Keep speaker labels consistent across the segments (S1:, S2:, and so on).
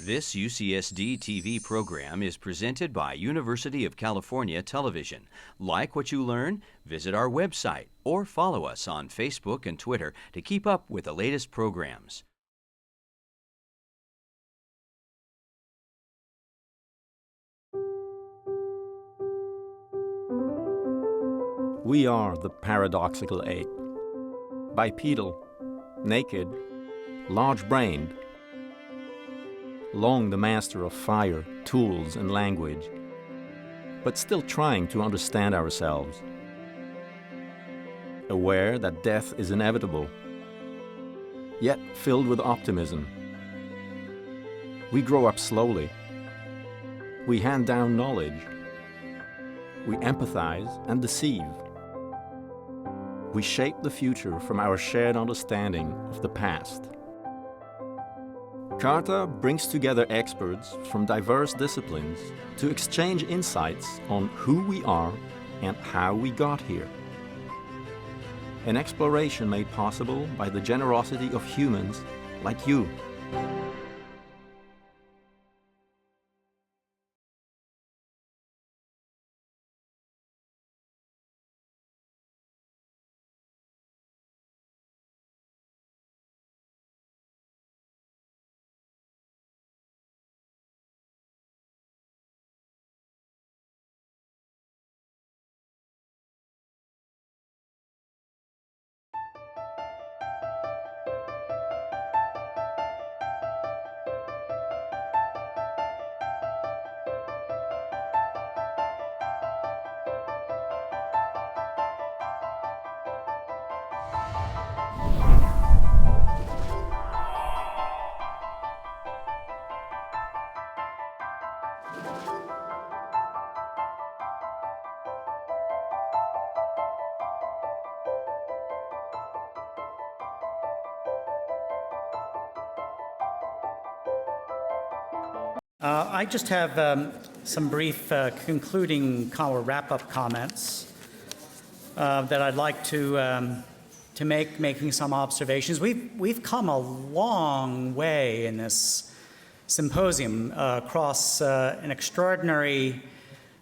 S1: This UCSD TV program is presented by University of California Television. Like what you learn? Visit our website or follow us on Facebook and Twitter to keep up with the latest programs.
S2: We are the paradoxical ape, bipedal, naked, large-brained, long the master of fire, tools, and language, but still trying to understand ourselves, aware that death is inevitable, yet filled with optimism. We grow up slowly. We hand down knowledge. We empathize and deceive. We shape the future from our shared understanding of the past. CARTA brings together experts from diverse disciplines to exchange insights on who we are and how we got here. An exploration made possible by the generosity of humans like you.
S3: I just have some brief concluding wrap-up comments that I'd like to make, making some observations. We've come a long way in this symposium across an extraordinary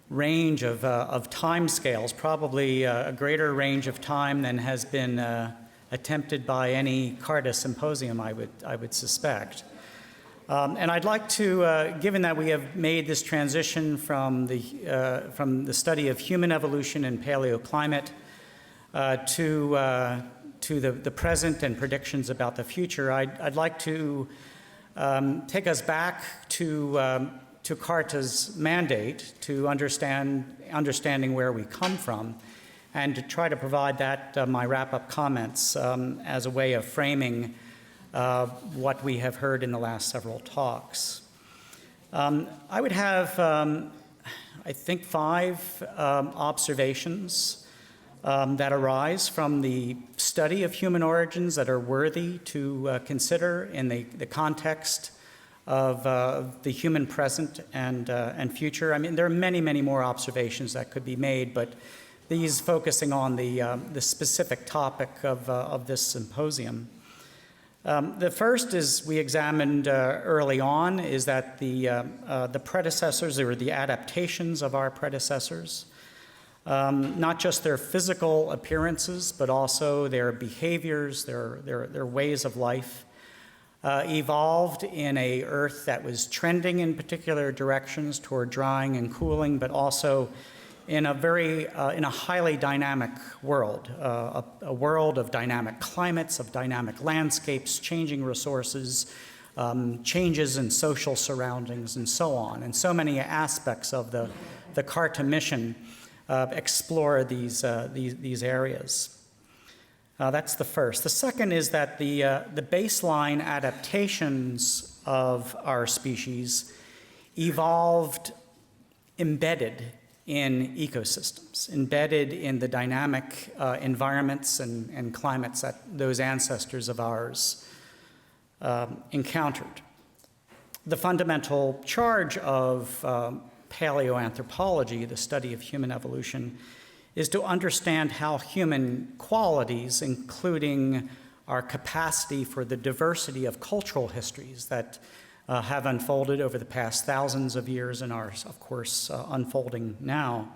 S3: range of time scales, probably a greater range of time than has been attempted by any CARTA symposium, I would suspect. And I'd like to, given that we have made this transition from the study of human evolution and paleoclimate to the present and predictions about the future, I'd like to take us back to CARTA's mandate to understanding where we come from, and to try to provide that my wrap-up comments as a way of framing what we have heard in the last several talks. I would have, I think, 5 observations that arise from the study of human origins that are worthy to consider in the context of the human present and future. I mean, there are many, many more observations that could be made, but these focusing on the specific topic of this symposium. The first is we examined early on is that the predecessors, or the adaptations of our predecessors, not just their physical appearances, but also their behaviors, their ways of life, evolved in a Earth that was trending in particular directions toward drying and cooling, but also in a highly dynamic world, a world of dynamic climates, of dynamic landscapes, changing resources, changes in social surroundings, and so on. And so many aspects of the CARTA mission explore these areas. That's the first. The second is that the baseline adaptations of our species evolved embedded in ecosystems, embedded in the dynamic environments and climates that those ancestors of ours encountered. The fundamental charge of paleoanthropology, the study of human evolution, is to understand how human qualities, including our capacity for the diversity of cultural histories that have unfolded over the past thousands of years and are, of course, unfolding now,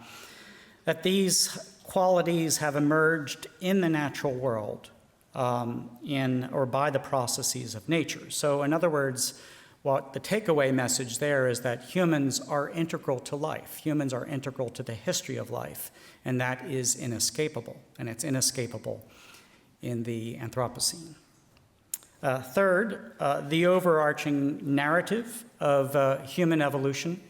S3: that these qualities have emerged in the natural world or by the processes of nature. So in other words, what the takeaway message there is that humans are integral to life. Humans are integral to the history of life, and that is inescapable, and it's inescapable in the Anthropocene. Third, the overarching narrative of human evolution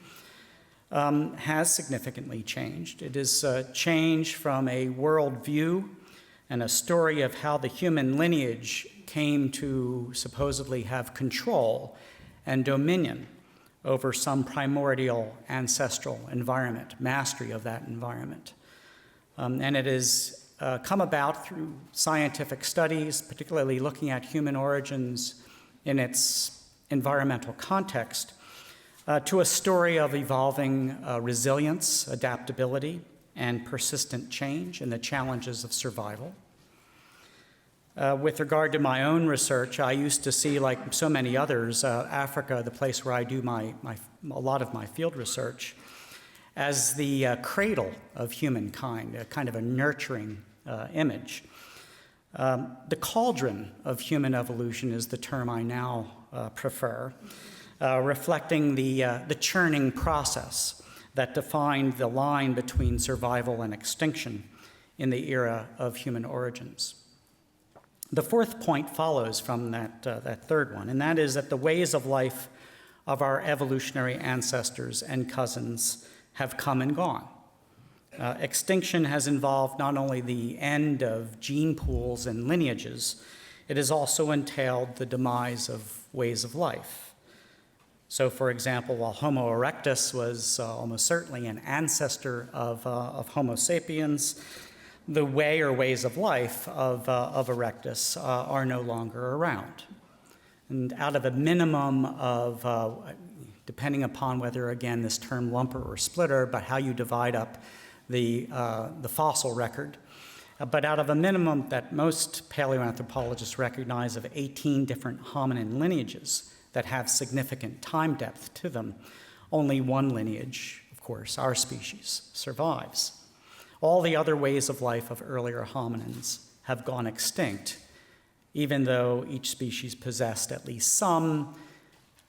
S3: has significantly changed. It is changed from a worldview and a story of how the human lineage came to supposedly have control and dominion over some primordial ancestral environment, mastery of that environment. And it has come about through scientific studies, particularly looking at human origins in its environmental context, to a story of evolving resilience, adaptability, and persistent change and the challenges of survival. With regard to my own research, I used to see, like so many others, Africa, the place where I do a lot of my field research, as the cradle of humankind, a kind of a nurturing image. The cauldron of human evolution is the term I now prefer, reflecting the churning process that defined the line between survival and extinction in the era of human origins. The fourth point follows from that third one, and that is that the ways of life of our evolutionary ancestors and cousins have come and gone. Extinction has involved not only the end of gene pools and lineages, it has also entailed the demise of ways of life. So, for example, while Homo erectus was almost certainly an ancestor of Homo sapiens, the way or ways of life of erectus are no longer around. And out of a minimum of, depending upon whether, again, this term lumper or splitter, but how you divide up the fossil record, but out of a minimum that most paleoanthropologists recognize of 18 different hominin lineages that have significant time depth to them, only one lineage, of course, our species, survives. All the other ways of life of earlier hominins have gone extinct, even though each species possessed at least some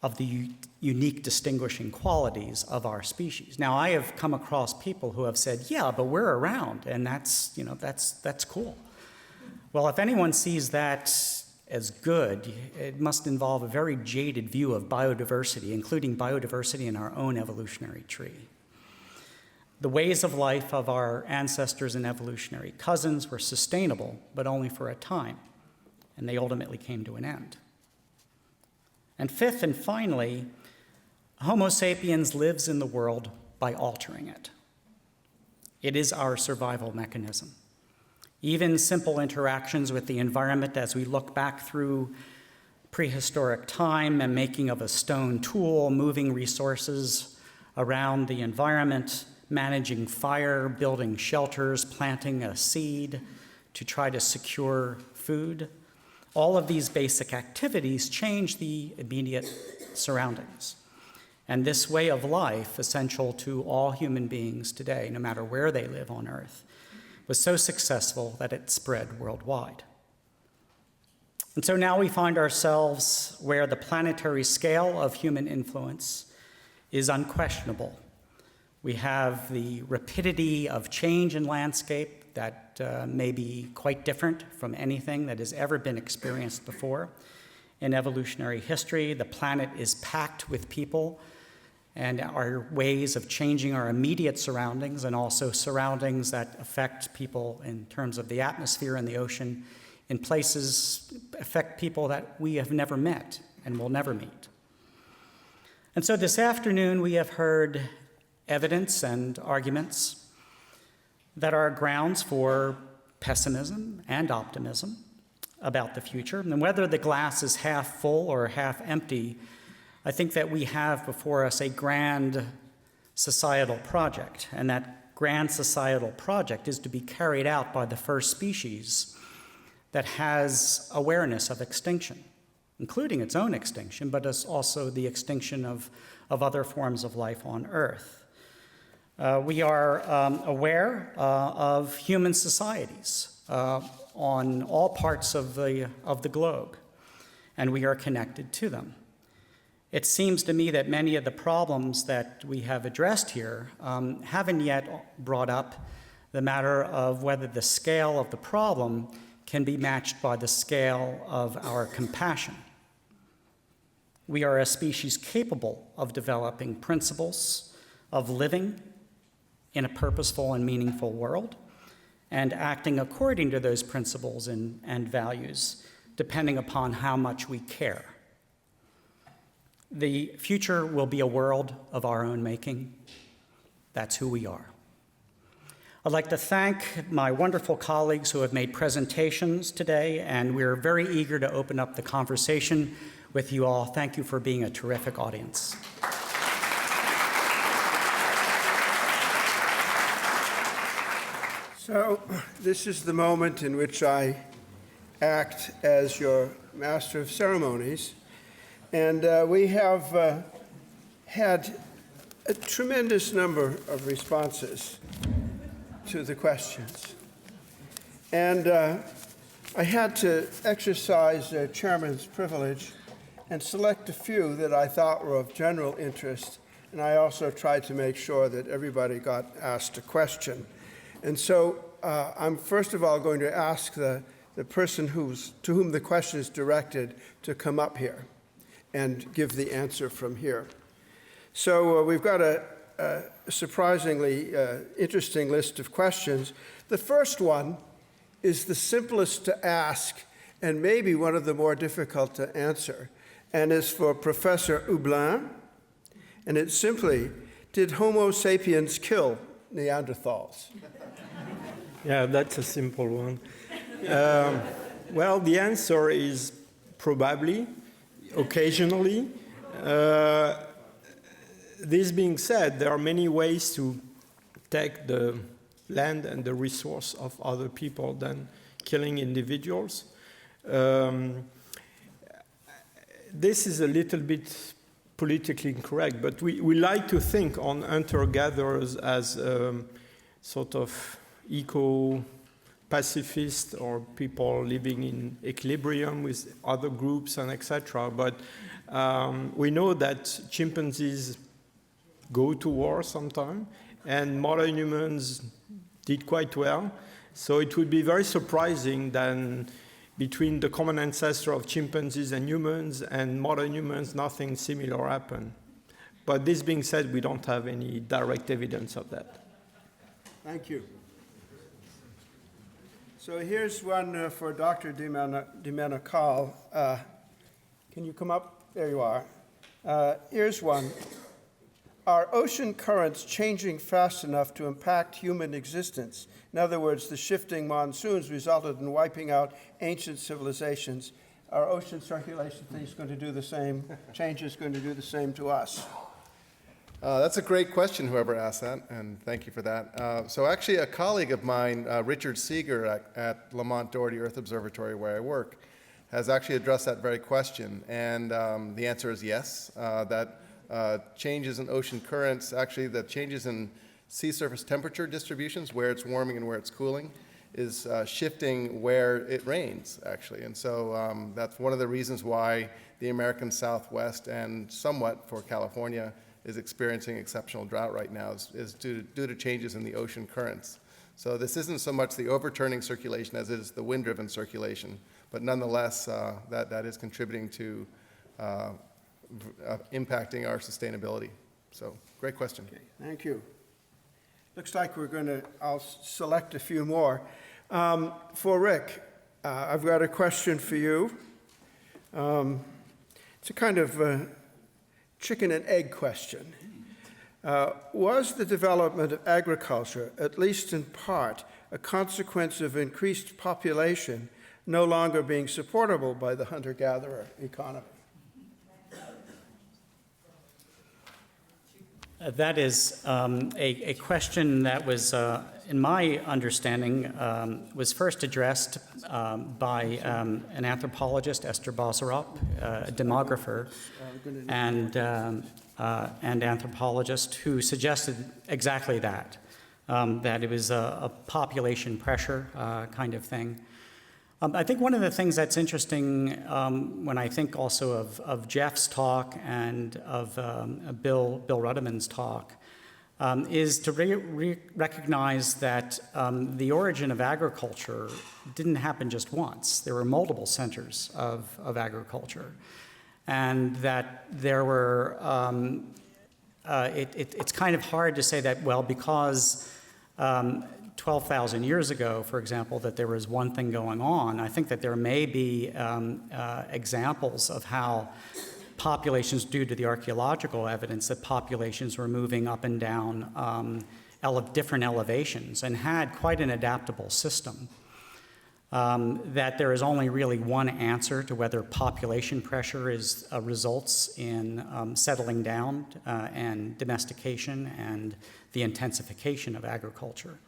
S3: of the unique distinguishing qualities of our species. Now, I have come across people who have said, yeah, but we're around, and that's cool. Well, if anyone sees that as good, it must involve a very jaded view of biodiversity, including biodiversity in our own evolutionary tree. The ways of life of our ancestors and evolutionary cousins were sustainable, but only for a time, and they ultimately came to an end. And fifth and finally, Homo sapiens lives in the world by altering it. It is our survival mechanism. Even simple interactions with the environment as we look back through prehistoric time and making of a stone tool, moving resources around the environment, managing fire, building shelters, planting a seed to try to secure food. All of these basic activities change the immediate surroundings. And this way of life, essential to all human beings today, no matter where they live on Earth, was so successful that it spread worldwide. And so now we find ourselves where the planetary scale of human influence is unquestionable. We have the rapidity of change in landscape that may be quite different from anything that has ever been experienced before in evolutionary history. The planet is packed with people and our ways of changing our immediate surroundings and also surroundings that affect people in terms of the atmosphere and the ocean in places affect people that we have never met and will never meet. And so this afternoon we have heard evidence and arguments that are grounds for pessimism and optimism about the future. And whether the glass is half full or half empty, I think that we have before us a grand societal project, and that grand societal project is to be carried out by the first species that has awareness of extinction. including its own extinction, but also the extinction of other forms of life on Earth. We are aware of human societies on all parts of the globe, and we are connected to them. It seems to me that many of the problems that we have addressed here haven't yet brought up the matter of whether the scale of the problem can be matched by the scale of our compassion. We are a species capable of developing principles of living in a purposeful and meaningful world and acting according to those principles and values, depending upon how much we care. The future will be a world of our own making. That's who we are. I'd like to thank my wonderful colleagues who have made presentations today, and we're very eager to open up the conversation with you all. Thank you for being a terrific audience.
S4: So this is the moment in which I act as your master of ceremonies. And we have had a tremendous number of responses to the questions. And I had to exercise chairman's privilege and select a few that I thought were of general interest. And I also tried to make sure that everybody got asked a question. And so I'm first of all going to ask the person to whom the question is directed to come up here and give the answer from here. So we've got a surprisingly interesting list of questions. The first one is the simplest to ask and maybe one of the more difficult to answer, and is for Professor Hublin. And it's simply, did Homo sapiens kill Neanderthals?
S5: Yeah, that's a simple one. Well, the answer is probably, occasionally. This being said, there are many ways to take the land and the resource of other people than killing individuals. This is a little bit politically incorrect, but we like to think on hunter-gatherers as sort of eco-pacifist or people living in equilibrium with other groups and etc. But we know that chimpanzees go to war sometime, and modern humans did quite well. So it would be very surprising that between the common ancestor of chimpanzees and humans and modern humans, nothing similar happened. But this being said, we don't have any direct evidence of that.
S4: Thank you. So here's one for Dr. Domenical. Can you come up? There you are. Here's one. Are ocean currents changing fast enough to impact human existence? In other words, the shifting monsoons resulted in wiping out ancient civilizations. Are ocean circulation things going to do the same? Change is going to do the same to us?
S6: That's a great question, whoever asked that, and thank you for that. So actually, a colleague of mine, Richard Seeger at Lamont Doherty Earth Observatory, where I work, has actually addressed that very question. And the answer is yes, that changes in ocean currents, actually the changes in sea surface temperature distributions, where it's warming and where it's cooling, is shifting where it rains, actually. And so that's one of the reasons why the American Southwest and somewhat for California is experiencing exceptional drought right now, is due to changes in the ocean currents. So this isn't so much the overturning circulation as it is the wind-driven circulation, but nonetheless, that is contributing to impacting our sustainability. So, great question.
S4: Okay, thank you. Looks like I'll select a few more. For Rick, I've got a question for you. It's a kind of chicken and egg question. Was the development of agriculture, at least in part, a consequence of increased population no longer being supportable by the hunter-gatherer economy?
S3: That is a question that was, in my understanding, was first addressed by an anthropologist, Esther Bozarop, a demographer, and anthropologist, who suggested exactly that, that it was a population pressure kind of thing. I think one of the things that's interesting when I think also of Jeff's talk and of Bill Rudiman's talk is to recognize that the origin of agriculture didn't happen just once. There were multiple centers of agriculture, and that there were, it's kind of hard to say that, well, because 12,000 years ago, for example, that there was one thing going on. I think that there may be examples of how populations, due to the archaeological evidence, that populations were moving up and down different elevations and had quite an adaptable system. That there is only really one answer to whether population pressure results in settling down and domestication and the intensification of agriculture.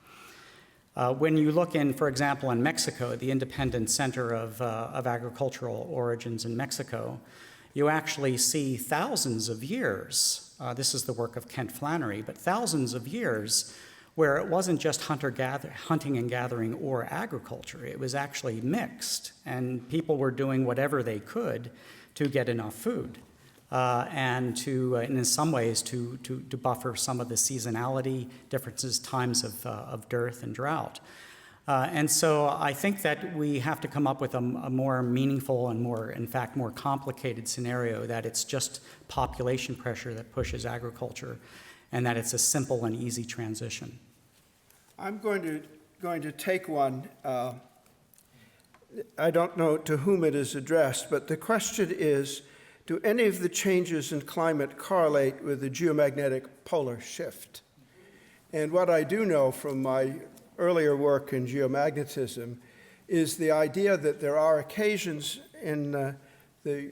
S3: When you look in, for example, in Mexico, the Independent Center of Agricultural Origins in Mexico, you actually see thousands of years, this is the work of Kent Flannery, but thousands of years where it wasn't just hunting and gathering or agriculture. It was actually mixed, and people were doing whatever they could to get enough food. And in some ways, to buffer some of the seasonality differences, times of dearth and drought. And so I think that we have to come up with a more meaningful and in fact, more complicated scenario, that it's just population pressure that pushes agriculture, and that it's a simple and easy transition.
S4: I'm going to take one. I don't know to whom it is addressed, but the question is, do any of the changes in climate correlate with the geomagnetic polar shift? And what I do know from my earlier work in geomagnetism is the idea that there are occasions in the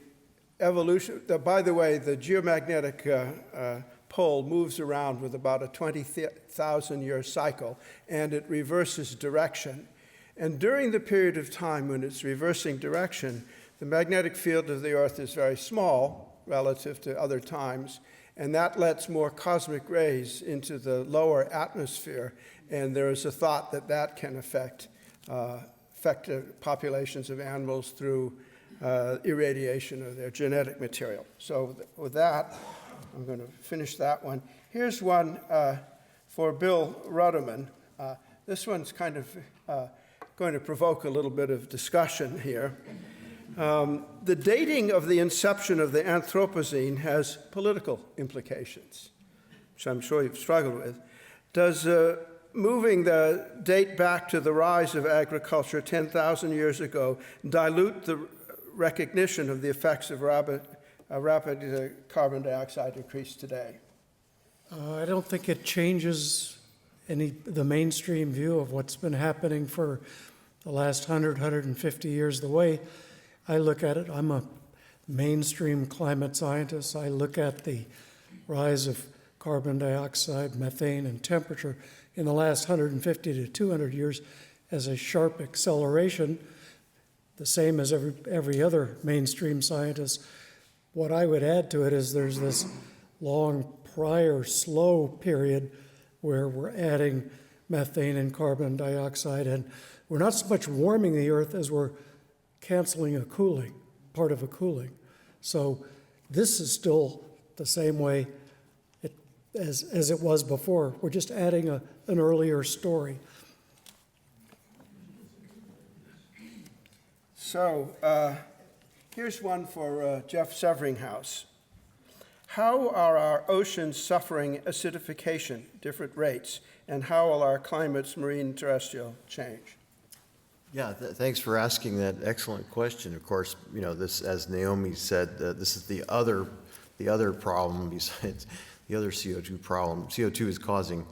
S4: evolution, by the way, the geomagnetic pole moves around with about a 20,000-year cycle, and it reverses direction. And during the period of time when it's reversing direction, the magnetic field of the Earth is very small relative to other times, and that lets more cosmic rays into the lower atmosphere, and there is a thought that that can affect populations of animals through irradiation of their genetic material. So with that, I'm going to finish that one. Here's one for Bill Rudiman. This one's kind of going to provoke a little bit of discussion here. The dating of the inception of the Anthropocene has political implications, which I'm sure you've struggled with. Does moving the date back to the rise of agriculture 10,000 years ago dilute the recognition of the effects of rapid carbon dioxide increase today?
S7: I don't think it changes the mainstream view of what's been happening for the last 150 years. The way I look at it, I'm a mainstream climate scientist. I look at the rise of carbon dioxide, methane, and temperature in the last 150 to 200 years as a sharp acceleration, the same as every other mainstream scientist. What I would add to it is there's this long prior slow period where we're adding methane and carbon dioxide, and we're not so much warming the Earth as we're canceling a cooling, part of a cooling. So this is still the same way as it was before. We're just adding an earlier story.
S4: So here's one for Jeff Severinghouse. How are our oceans suffering acidification, different rates, and how will our climates, marine and terrestrial, change?
S8: Yeah, thanks for asking that excellent question. Of course, you know, this, as Naomi said, this is the other problem besides the other CO2 problem. CO2 is causing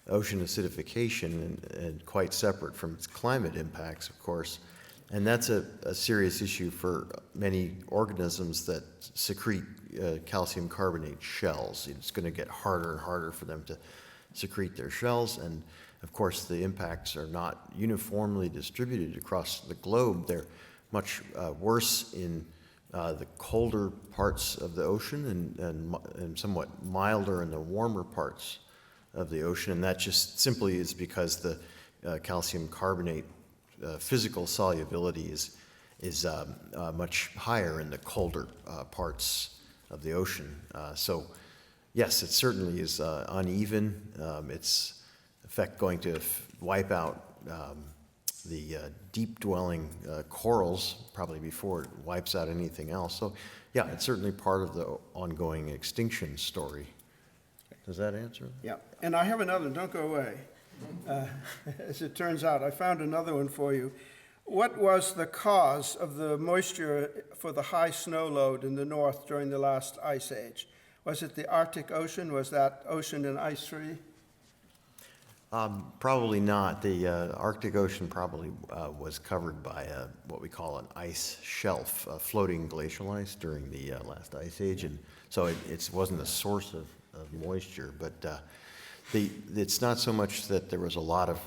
S8: ocean acidification and quite separate from its climate impacts, of course. And that's a serious issue for many organisms that secrete calcium carbonate shells. It's going to get harder and harder for them to secrete their shells, and of course the impacts are not uniformly distributed across the globe. They're much worse in the colder parts of the ocean and somewhat milder in the warmer parts of the ocean, and that just simply is because the calcium carbonate physical solubility is much higher in the colder parts of the ocean. So yes, it certainly is uneven. It's in fact going to wipe out the deep-dwelling corals probably before it wipes out anything else. So yeah, it's certainly part of the ongoing extinction story. Does that answer?
S4: Yeah, and I have another, don't go away. As it turns out, I found another one for you. What was the cause of the moisture for the high snow load in the north during the last ice age? Was it the Arctic Ocean? Was that ocean and ice free?
S8: Probably not. The Arctic Ocean probably was covered by what we call an ice shelf, floating glacial ice during the last ice age, and so it wasn't a source of moisture. But it's not so much that there was a lot of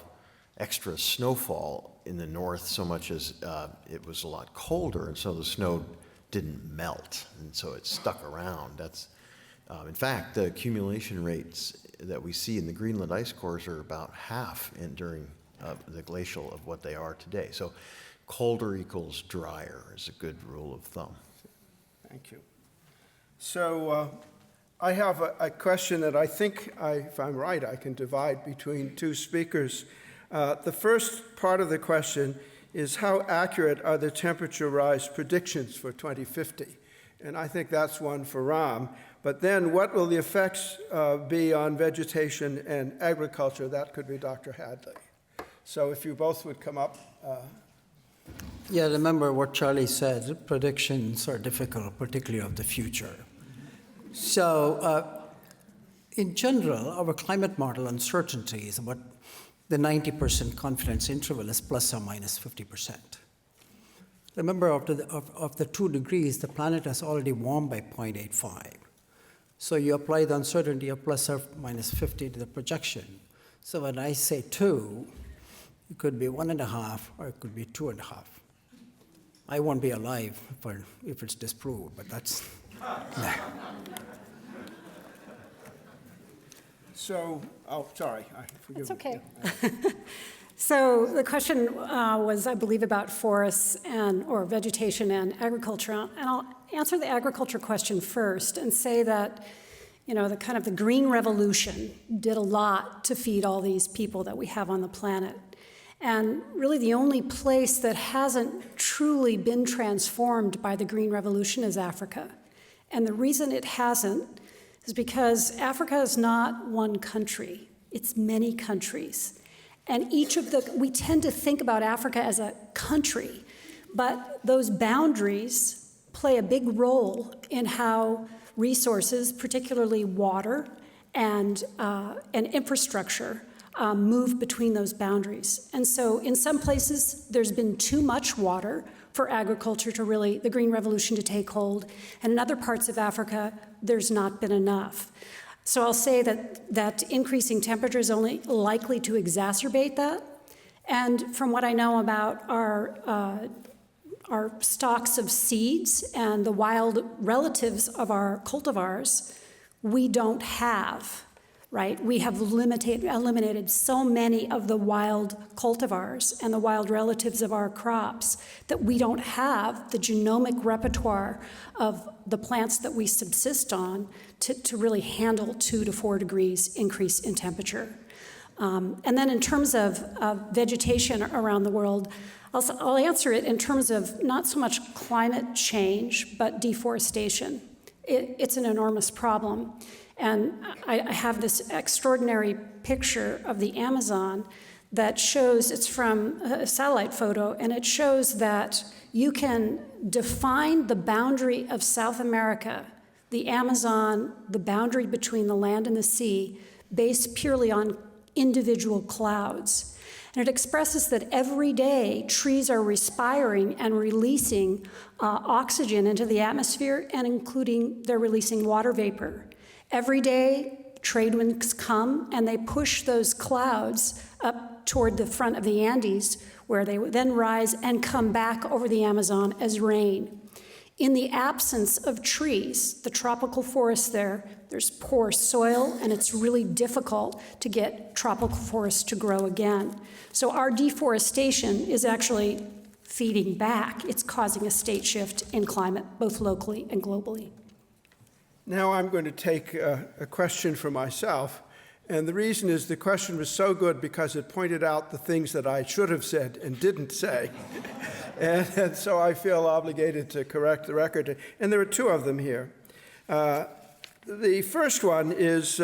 S8: extra snowfall in the north so much as it was a lot colder, and so the snow didn't melt, and so it stuck around. That's in fact, the accumulation rates that we see in the Greenland ice cores are about half during the glacial of what they are today. So colder equals drier is a good rule of thumb.
S4: Thank you. So I have a question that I think, if I'm right, I can divide between two speakers. The first part of the question is, how accurate are the temperature rise predictions for 2050? And I think that's one for Ram. But then what will the effects be on vegetation and agriculture? That could be Dr. Hadley. So if you both would come up.
S9: Yeah, remember what Charlie said, predictions are difficult, particularly of the future. So in general, our climate model uncertainty is about the 90% confidence interval is plus or minus 50%. Remember, of the 2 degrees, the planet has already warmed by 0.85. So you apply the uncertainty of plus or minus 50 to the projection. So when I say 2, it could be 1.5 or it could be 2.5. I won't be alive if it's disproved, but that's...
S4: So, oh, sorry.
S10: It's okay. So the question was, I believe, about forests or vegetation and agriculture. And I'll answer the agriculture question first and say that, the green revolution did a lot to feed all these people that we have on the planet. And really the only place that hasn't truly been transformed by the green revolution is Africa. And the reason it hasn't is because Africa is not one country, it's many countries. And we tend to think about Africa as a country, but those boundaries play a big role in how resources, particularly water and infrastructure, move between those boundaries. And so in some places, there's been too much water for agriculture the green revolution to take hold. And in other parts of Africa, there's not been enough. So I'll say that increasing temperature is only likely to exacerbate that. And from what I know about our stocks of seeds and the wild relatives of our cultivars, we don't have, right? We have eliminated so many of the wild cultivars and the wild relatives of our crops that we don't have the genomic repertoire of the plants that we subsist on to really handle 2 to 4 degrees increase in temperature. And then in terms of vegetation around the world, I'll answer it in terms of not so much climate change, but deforestation. It's an enormous problem. And I have this extraordinary picture of the Amazon that shows, it's from a satellite photo, and it shows that you can define the boundary of South America, the Amazon, the boundary between the land and the sea, based purely on individual clouds. And it expresses that every day trees are respiring and releasing oxygen into the atmosphere, and including they're releasing water vapor. Every day, trade winds come and they push those clouds up toward the front of the Andes, where they then rise and come back over the Amazon as rain. In the absence of trees, the tropical forest there's poor soil, and it's really difficult to get tropical forests to grow again. So our deforestation is actually feeding back. It's causing a state shift in climate, both locally and globally.
S4: Now I'm going to take a question for myself. And the reason is the question was so good because it pointed out the things that I should have said and didn't say. and so I feel obligated to correct the record. And there are two of them here. The first one is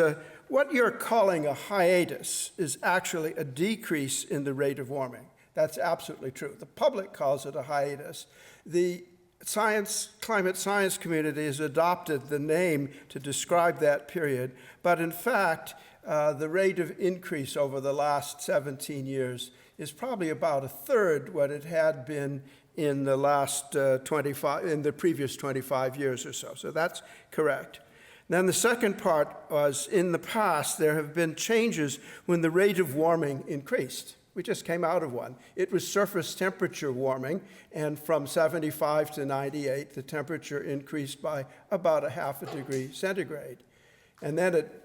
S4: what you're calling a hiatus is actually a decrease in the rate of warming. That's absolutely true. The public calls it a hiatus. The climate science community has adopted the name to describe that period. But in fact, the rate of increase over the last 17 years is probably about a third what it had been in the last in the previous 25 years or so. So that's correct. Then the second part was, in the past, there have been changes when the rate of warming increased. We just came out of one. It was surface temperature warming, and from 75 to 98, the temperature increased by about 0.5 degree centigrade. And then it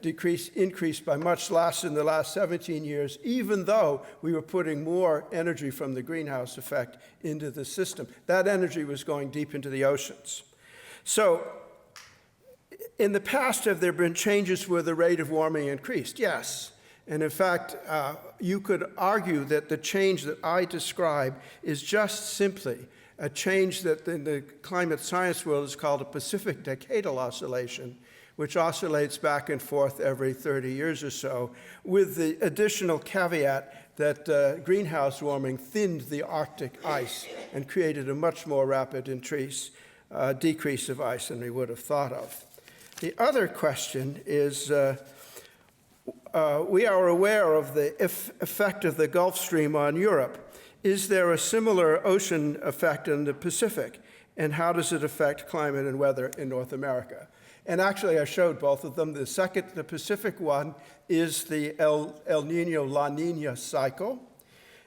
S4: increased by much less in the last 17 years, even though we were putting more energy from the greenhouse effect into the system. That energy was going deep into the oceans. So in the past, have there been changes where the rate of warming increased? Yes. And in fact, you could argue that the change that I describe is just simply a change that in the climate science world is called a Pacific decadal oscillation, which oscillates back and forth every 30 years or so, with the additional caveat that greenhouse warming thinned the Arctic ice and created a much more rapid decrease of ice than we would have thought of. The other question is, we are aware of the effect of the Gulf Stream on Europe. Is there a similar ocean effect in the Pacific? And how does it affect climate and weather in North America? And actually, I showed both of them. The Pacific one is the El Nino La Nina cycle.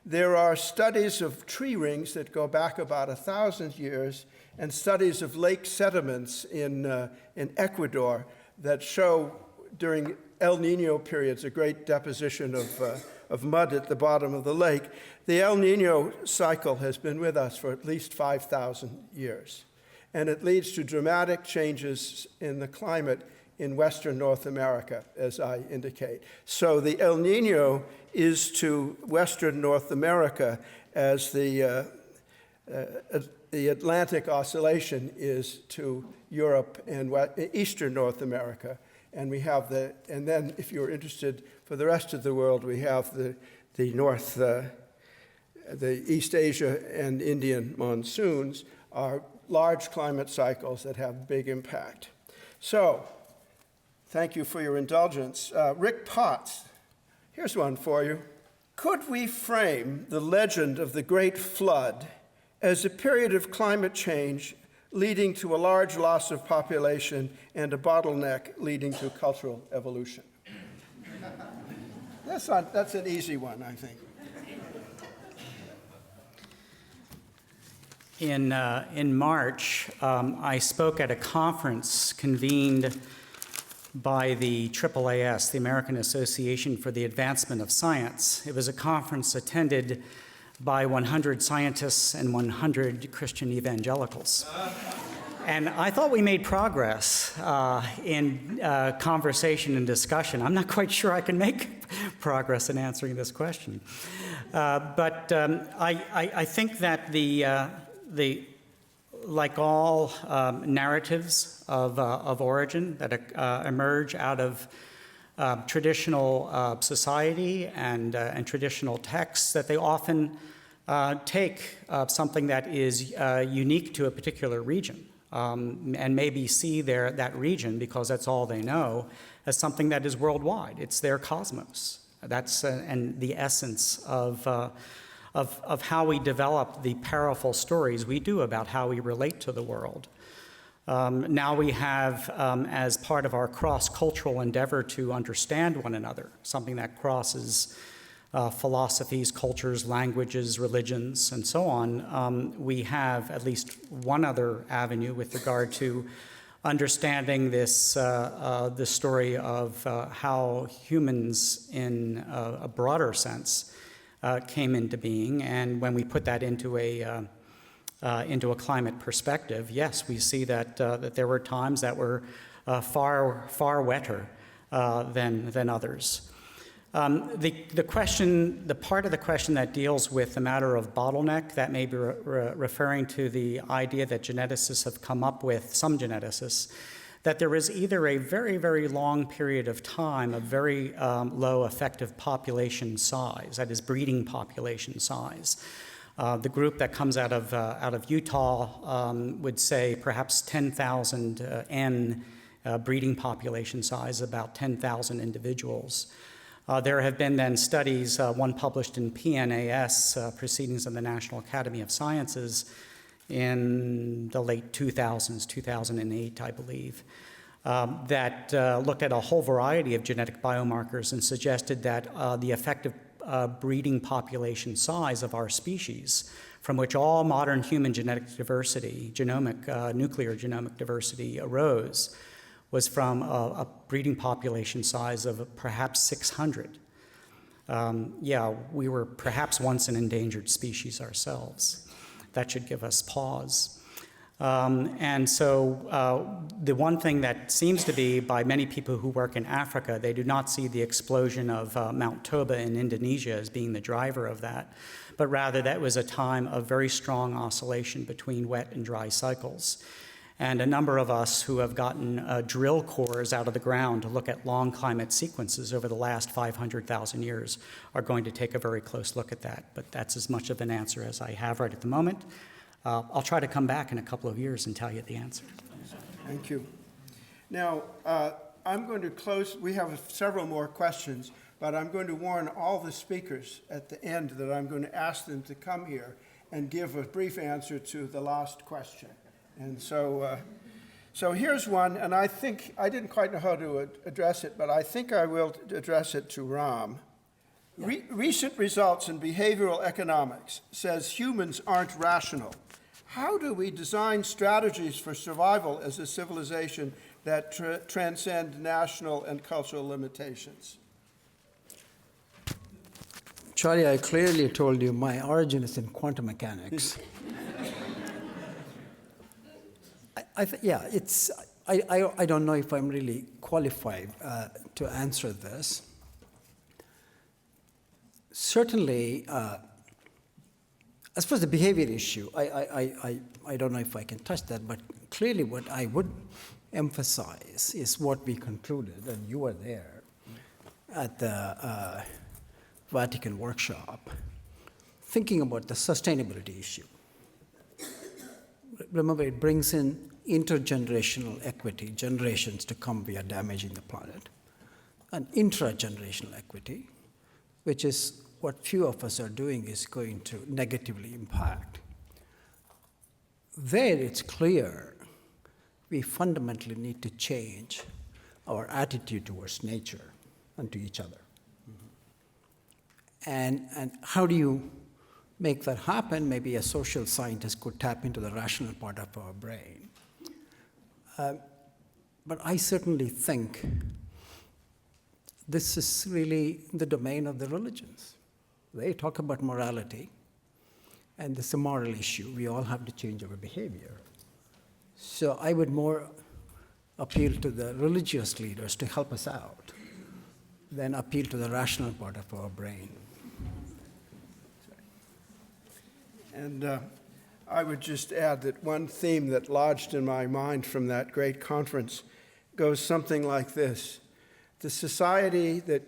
S4: There are studies of tree rings that go back about 1,000 years, and studies of lake sediments in Ecuador that show during El Nino periods a great deposition of mud at the bottom of the lake. The El Nino cycle has been with us for at least 5,000 years. And it leads to dramatic changes in the climate in Western North America, as I indicate. So the El Nino is to Western North America as the Atlantic Oscillation is to Europe and Eastern North America. And we have and then if you're interested for the rest of the world, we have the East Asia and Indian monsoons are large climate cycles that have big impact. So, thank you for your indulgence. Rick Potts, here's one for you. Could we frame the legend of the Great Flood as a period of climate change leading to a large loss of population and a bottleneck leading to cultural evolution? That's an easy one, I think.
S3: In March, I spoke at a conference convened by the AAAS, the American Association for the Advancement of Science. It was a conference attended by 100 scientists and 100 Christian evangelicals. And I thought we made progress in conversation and discussion. I'm not quite sure I can make progress in answering this question. But I think that like all narratives of origin that emerge out of traditional society and traditional texts, that they often take something that is unique to a particular region and maybe see that region, because that's all they know, as something that is worldwide. It's their cosmos. That's and the essence of how we develop the powerful stories we do about how we relate to the world. Now we have, as part of our cross-cultural endeavor to understand one another, something that crosses philosophies, cultures, languages, religions, and so on, we have at least one other avenue with regard to understanding this, the story of how humans in a broader sense came into being. And when we put that into a climate perspective, yes, we see that, that there were times that were far wetter than others. The question, the part of the question that deals with the matter of bottleneck, that may be referring to the idea that geneticists have come up with, some geneticists, that there is either a very long period of time of very low effective population size, that is breeding population size. The group that comes out of Utah would say perhaps 10,000 N breeding population size, about 10,000 individuals. There have been then studies, one published in PNAS, Proceedings of the National Academy of Sciences, in the late 2000s, 2008, I believe, that looked at a whole variety of genetic biomarkers and suggested that the effective breeding population size of our species, from which all modern human genetic diversity, nuclear genomic diversity arose, was from a breeding population size of perhaps 600. Yeah, we were perhaps once an endangered species ourselves. That should give us pause. And so the one thing that seems to be, by many people who work in Africa, they do not see the explosion of Mount Toba in Indonesia as being the driver of that, but rather that was a time of very strong oscillation between wet and dry cycles. And a number of us who have gotten drill cores out of the ground to look at long climate sequences over the last 500,000 years are going to take a very close look at that. But that's as much of an answer as I have right at the moment. I'll try to come back in a couple of years and tell you the answer.
S4: Thank you. Now, I'm going to close. We have several more questions, but I'm going to warn all the speakers at the end that I'm going to ask them to come here and give a brief answer to the last question. And so, so here's one, and I think, I didn't quite know how to address it, but I think I will address it to Ram. Yeah. Recent results in behavioral economics says humans aren't rational. How do we design strategies for survival as a civilization that transcend national and cultural limitations?
S9: Charlie, I clearly told you my origin is in quantum mechanics. I don't know if I'm really qualified to answer this. Certainly, as far as the behavior issue, I don't know if I can touch that, but clearly what I would emphasize is what we concluded, and you were there at the Vatican workshop, thinking about the sustainability issue. Remember, it brings in intergenerational equity, generations to come via damaging the planet, and intragenerational equity, which is what few of us are doing, is going to negatively impact. There it's clear we fundamentally need to change our attitude towards nature and to each other. Mm-hmm. And how do you make that happen? Maybe a social scientist could tap into the rational part of our brain. But I certainly think this is really the domain of the religions. They talk about morality, and this is a moral issue. We all have to change our behavior. So I would more appeal to the religious leaders to help us out than appeal to the rational part of our brain.
S4: And I would just add that one theme that lodged in my mind from that great conference goes something like this. The society that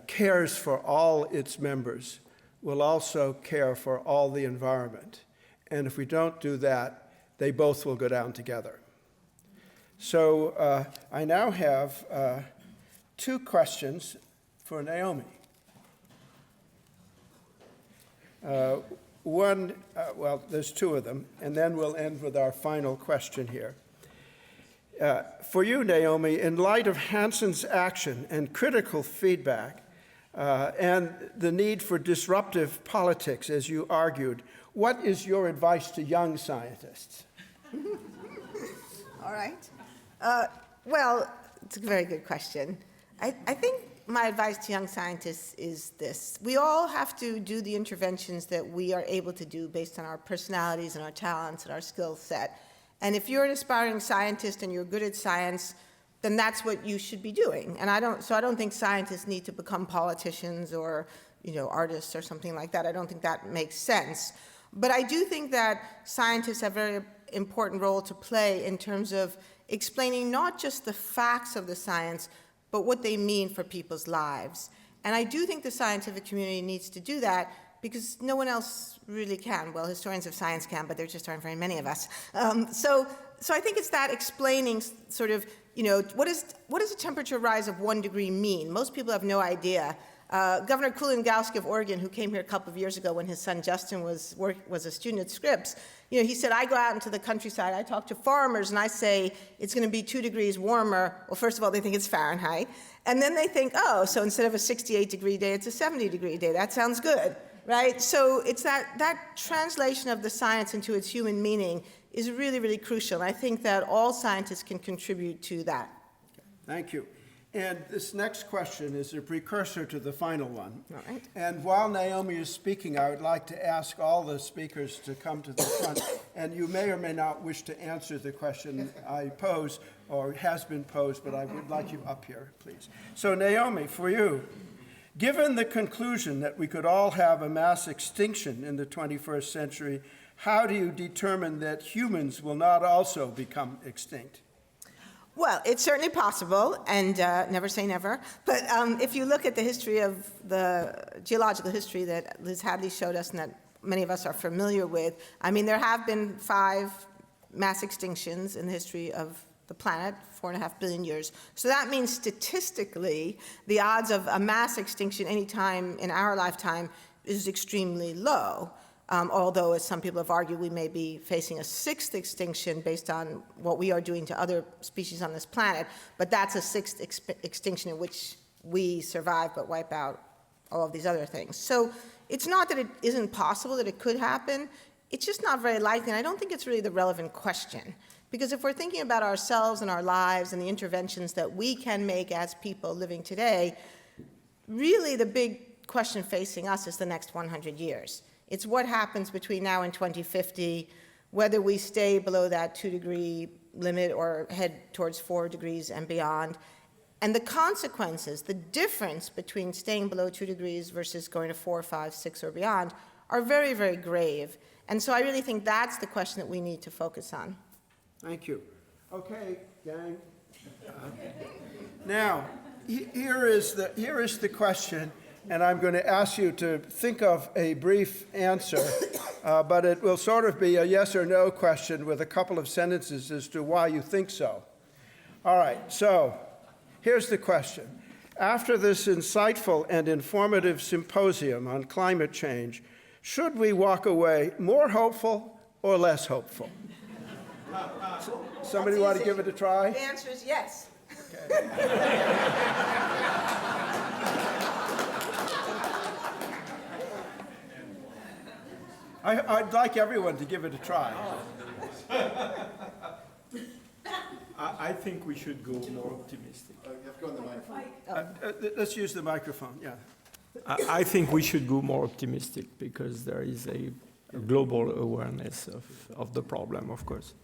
S4: cares for all its members will also care for all the environment. And if we don't do that, they both will go down together. So I now have two questions for Naomi. Well, there's two of them, and then we'll end with our final question here. For you, Naomi, in light of Hanson's action and critical feedback and the need for disruptive politics, as you argued, what is your advice to young scientists?
S11: All right. Well, it's a very good question. I think my advice to young scientists is this. We all have to do the interventions that we are able to do based on our personalities and our talents and our skill set. And if you're an aspiring scientist and you're good at science, then that's what you should be doing. And I don't think scientists need to become politicians or, artists or something like that. I don't think that makes sense. But I do think that scientists have a very important role to play in terms of explaining not just the facts of the science, but what they mean for people's lives. And I do think the scientific community needs to do that because no one else really can. Well, historians of science can, but there just aren't very many of us. So I think it's that explaining sort of, what does a temperature rise of 1 degree mean? Most people have no idea. Governor Kulongoski of Oregon, who came here a couple of years ago when his son Justin was a student at Scripps, he said, I go out into the countryside, I talk to farmers, and I say, it's going to be 2 degrees warmer. Well, first of all, they think it's Fahrenheit. And then they think, oh, so instead of a 68-degree day, it's a 70-degree day. That sounds good, right? So it's that translation of the science into its human meaning is really, really crucial. And I think that all scientists can contribute to that.
S4: Thank you. And this next question is a precursor to the final one.
S11: All right.
S4: And while Naomi is speaking, I would like to ask all the speakers to come to the front. And you may or may not wish to answer the question I pose, or has been posed, but I would like you up here, please. So Naomi, for you, given the conclusion that we could all have a mass extinction in the 21st century, how do you determine that humans will not also become extinct?
S11: Well, it's certainly possible, and never say never. But if you look at the history of the geological history that Liz Hadley showed us and that many of us are familiar with, I mean, there have been 5 mass extinctions in the history of the planet, 4.5 billion years. So that means statistically, the odds of a mass extinction any time in our lifetime is extremely low. Although, as some people have argued, we may be facing a 6th extinction based on what we are doing to other species on this planet, but that's a 6th extinction in which we survive but wipe out all of these other things. So it's not that it isn't possible that it could happen, it's just not very likely, and I don't think it's really the relevant question. Because if we're thinking about ourselves and our lives and the interventions that we can make as people living today, really the big question facing us is the next 100 years. It's what happens between now and 2050, whether we stay below that 2-degree limit or head towards 4 degrees and beyond. And the consequences, the difference between staying below 2 degrees versus going to 4, 5, 6, or beyond are very, very grave. And so I really think that's the question that we need to focus on.
S4: Thank you. Okay, gang. Now, here is the question. And I'm going to ask you to think of a brief answer, but it will sort of be a yes or no question with a couple of sentences as to why you think so. All right, so here's the question. After this insightful and informative symposium on climate change, should we walk away more hopeful or less hopeful? Somebody want to give it a try?
S11: The answer is yes.
S4: Okay. I'd like everyone to give it a try.
S5: I think we should go more optimistic.
S4: Let's use the microphone, yeah.
S5: I think we should go more optimistic because there is a global awareness of the problem, of course.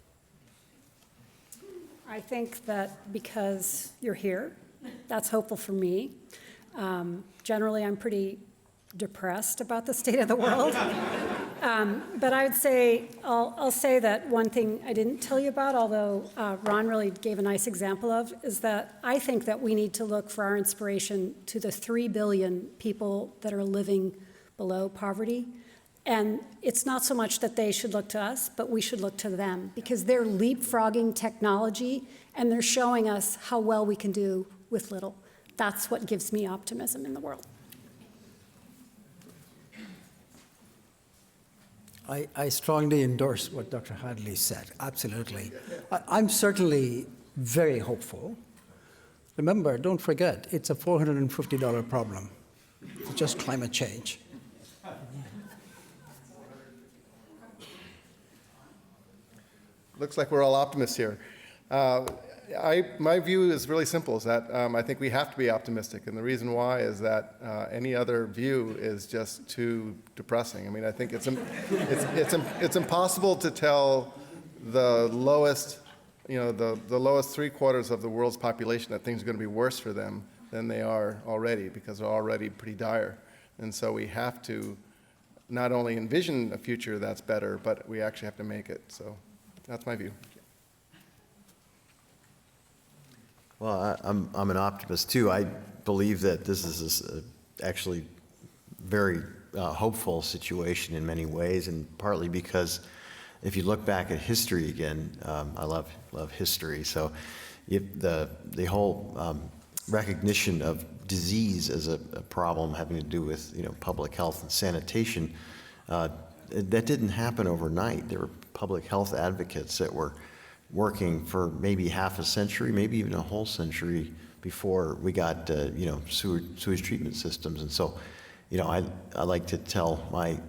S10: I think that because you're here, that's hopeful for me. Generally, I'm pretty depressed about the state of the world. But I would say, I'll say that one thing I didn't tell you about, although Ron really gave a nice example of, is that I think that we need to look for our inspiration to the 3 billion people that are living below poverty. And it's not so much that they should look to us, but we should look to them, because they're leapfrogging technology and they're showing us how well we can do with little. that's what gives me optimism in the world.
S9: I strongly endorse what Dr. Hadley said, absolutely. I'm certainly very hopeful. Remember, don't forget, it's a $450 problem. It's just climate change.
S6: Looks like we're all optimists here. My view is really simple, is that I think we have to be optimistic, and the reason why is that any other view is just too depressing. I mean, I think it's impossible to tell the lowest, the lowest 3/4 of the world's population that things are going to be worse for them than they are already, because they're already pretty dire. And so we have to not only envision a future that's better, but we actually have to make it. So that's my view.
S8: Well, I'm an optimist too. I believe that this is actually very hopeful situation in many ways, and partly because if you look back at history again, I love history. So the whole recognition of disease as a problem having to do with public health and sanitation, that didn't happen overnight. There were public health advocates that were working for maybe half a century, maybe even a whole century before we got sewage treatment systems. And so, I like to tell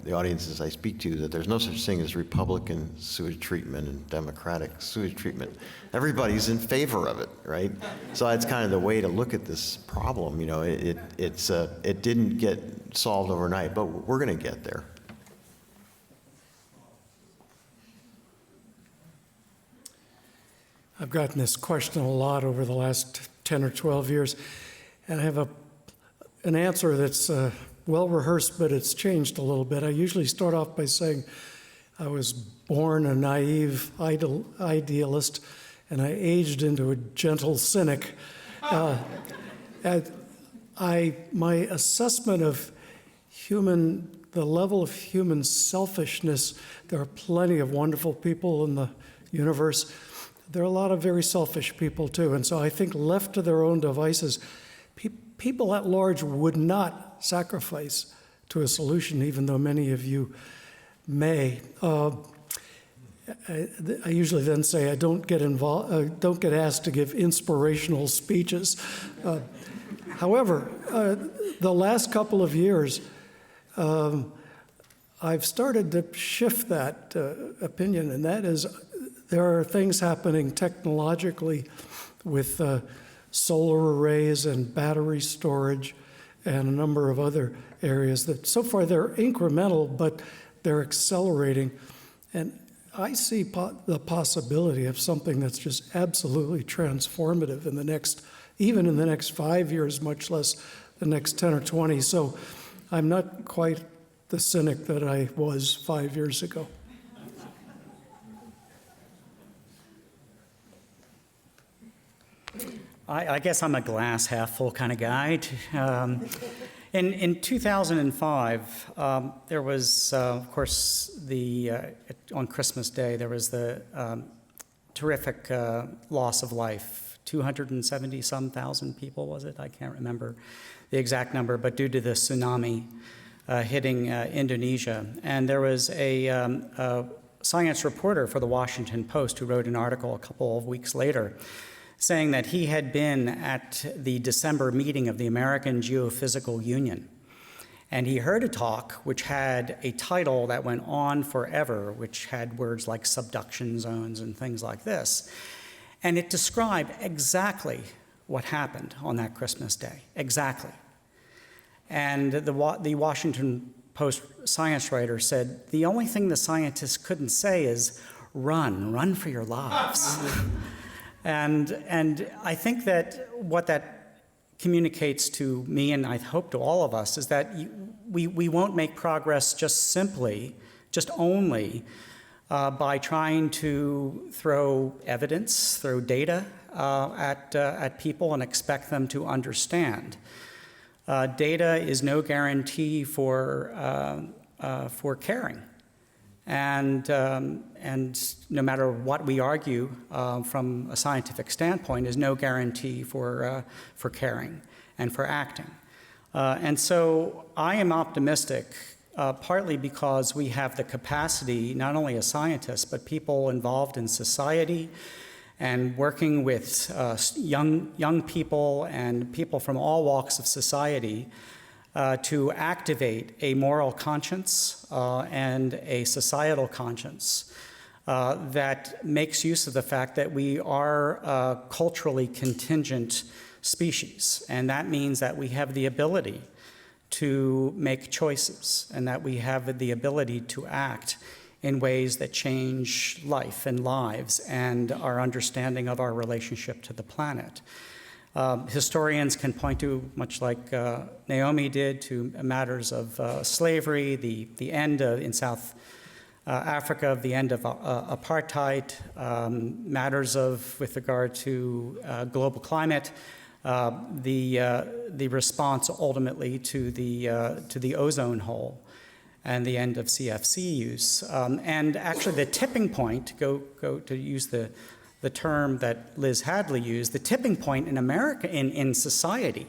S8: the audiences I speak to that there's no such thing as Republican sewage treatment and Democratic sewage treatment. Everybody's in favor of it, right? So that's kind of the way to look at this problem. It didn't get solved overnight, but we're going to get there.
S7: I've gotten this question a lot over the last 10 or 12 years, and I have an answer that's well rehearsed, but it's changed a little bit. I usually start off by saying I was born a naive idealist, and I aged into a gentle cynic. My assessment of the level of human selfishness, there are plenty of wonderful people in the universe. There are a lot of very selfish people, too. And so I think left to their own devices, people at large would not sacrifice to a solution, even though many of you may. I usually then say I don't get asked to give inspirational speeches. However, the last couple of years, I've started to shift that opinion, and that is there are things happening technologically with solar arrays and battery storage and a number of other areas that so far they're incremental, but they're accelerating. And I see the possibility of something that's just absolutely transformative even in the next 5 years, much less the next 10 or 20. So I'm not quite the cynic that I was 5 years ago.
S3: I guess I'm a glass half full kind of guy. In 2005, there was, of course, on Christmas Day, there was the terrific loss of life. 270-some thousand people, was it? I can't remember the exact number, but due to the tsunami hitting Indonesia. And there was a science reporter for the Washington Post who wrote an article a couple of weeks later saying that he had been at the December meeting of the American Geophysical Union. And he heard a talk which had a title that went on forever, which had words like subduction zones and things like this. And it described exactly what happened on that Christmas day, exactly. And the Washington Post science writer said, the only thing the scientists couldn't say is, run for your lives. And I think that what that communicates to me, and I hope to all of us, is that we won't make progress just only by trying to throw evidence, throw data at people and expect them to understand. Data is no guarantee for caring. And no matter what we argue from a scientific standpoint is no guarantee for caring and for acting. And so I am optimistic, partly because we have the capacity, not only as scientists, but people involved in society and working with young people and people from all walks of society to activate a moral conscience and a societal conscience that makes use of the fact that we are a culturally contingent species. And that means that we have the ability to make choices and that we have the ability to act in ways that change life and lives and our understanding of our relationship to the planet. Historians can point to, much like Naomi did, to matters of slavery, the end in South Africa of the end of apartheid, matters with regard to global climate, the response ultimately to the ozone hole and the end of CFC use, and actually the tipping point, go to use the term that Liz Hadley used, the tipping point in America, in society,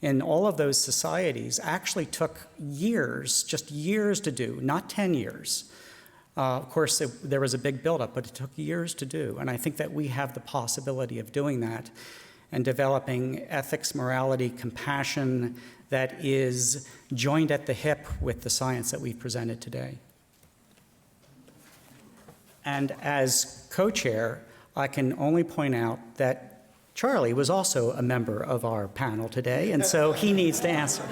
S3: in all of those societies, actually took years, just years to do, not 10 years. Of course, there was a big buildup, but it took years to do. And I think that we have the possibility of doing that and developing ethics, morality, compassion that is joined at the hip with the science that we've presented today. And as co-chair, I can only point out that Charlie was also a member of our panel today, and so he needs to answer.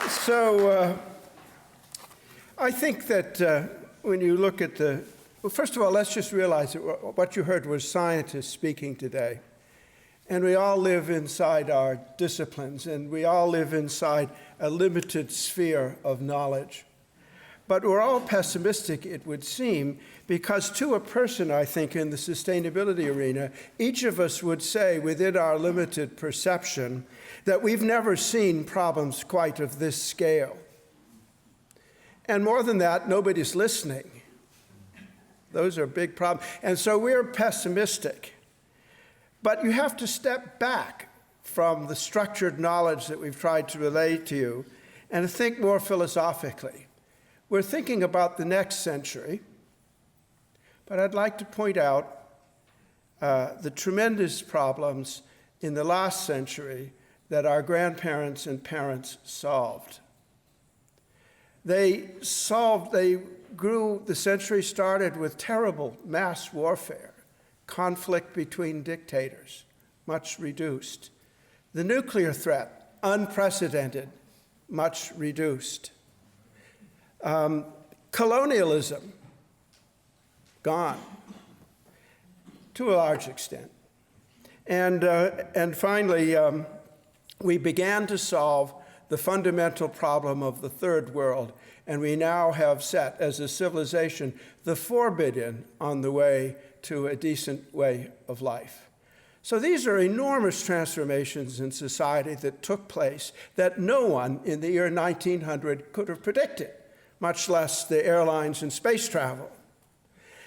S4: So I think that when you look at well, first of all, let's just realize that what you heard was scientists speaking today. And we all live inside our disciplines, and we all live inside a limited sphere of knowledge. But we're all pessimistic, it would seem, because to a person, I think, in the sustainability arena, each of us would say within our limited perception that we've never seen problems quite of this scale. And more than that, nobody's listening. Those are big problems. And so we're pessimistic. But you have to step back from the structured knowledge that we've tried to relay to you and think more philosophically. We're thinking about the next century, but I'd like to point out the tremendous problems in the last century that our grandparents and parents solved. The century started with terrible mass warfare, conflict between dictators, much reduced. The nuclear threat, unprecedented, much reduced. Colonialism, gone, to a large extent. And finally, we began to solve the fundamental problem of the third world, and we now have set, as a civilization, the 4 billion on the way to a decent way of life. So these are enormous transformations in society that took place that no one in the year 1900 could have predicted, much less the airlines and space travel.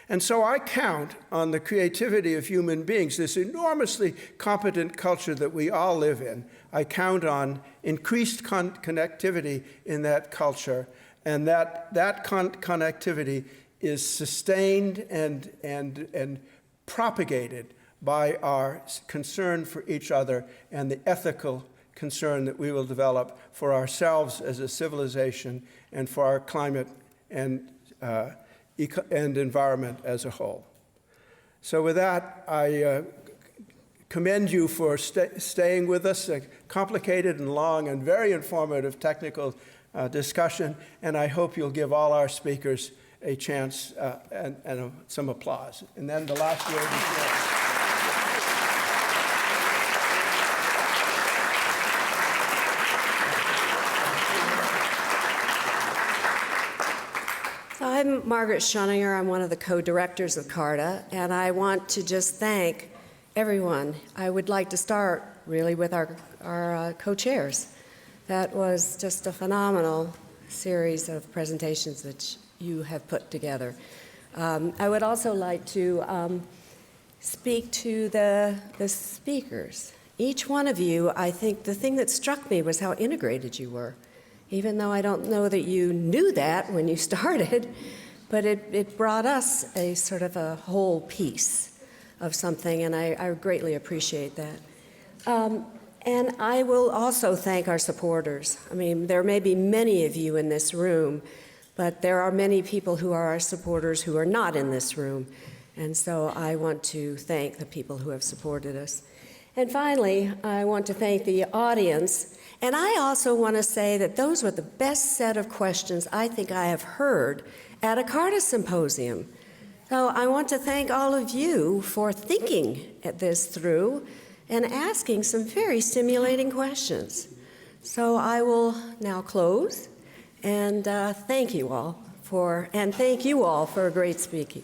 S4: And so I count on the creativity of human beings, this enormously competent culture that we all live in. I count on increased connectivity in that culture, and that connectivity is sustained and propagated by our concern for each other and the ethical concern that we will develop for ourselves as a civilization and for our climate and environment as a whole. So with that, I commend you for staying with us, a complicated and long and very informative technical discussion, and I hope you'll give all our speakers a chance and some applause. And then the last word is yours.
S12: I'm Margaret Schoninger. I'm one of the co-directors of CARTA, and I want to just thank everyone. I would like to start really with our co-chairs. That was just a phenomenal series of presentations that you have put together. I would also like to speak to the speakers. Each one of you, I think the thing that struck me was how integrated you were, even though I don't know that you knew that when you started, but it brought us a sort of a whole piece of something, and I greatly appreciate that. And I will also thank our supporters. I mean, there may be many of you in this room, but there are many people who are our supporters who are not in this room. And so I want to thank the people who have supported us. And finally, I want to thank the audience. And I also want to say that those were the best set of questions I think I have heard at a CARTA symposium. So I want to thank all of you for thinking at this through and asking some very stimulating questions. So I will now close and thank you all for great speaking.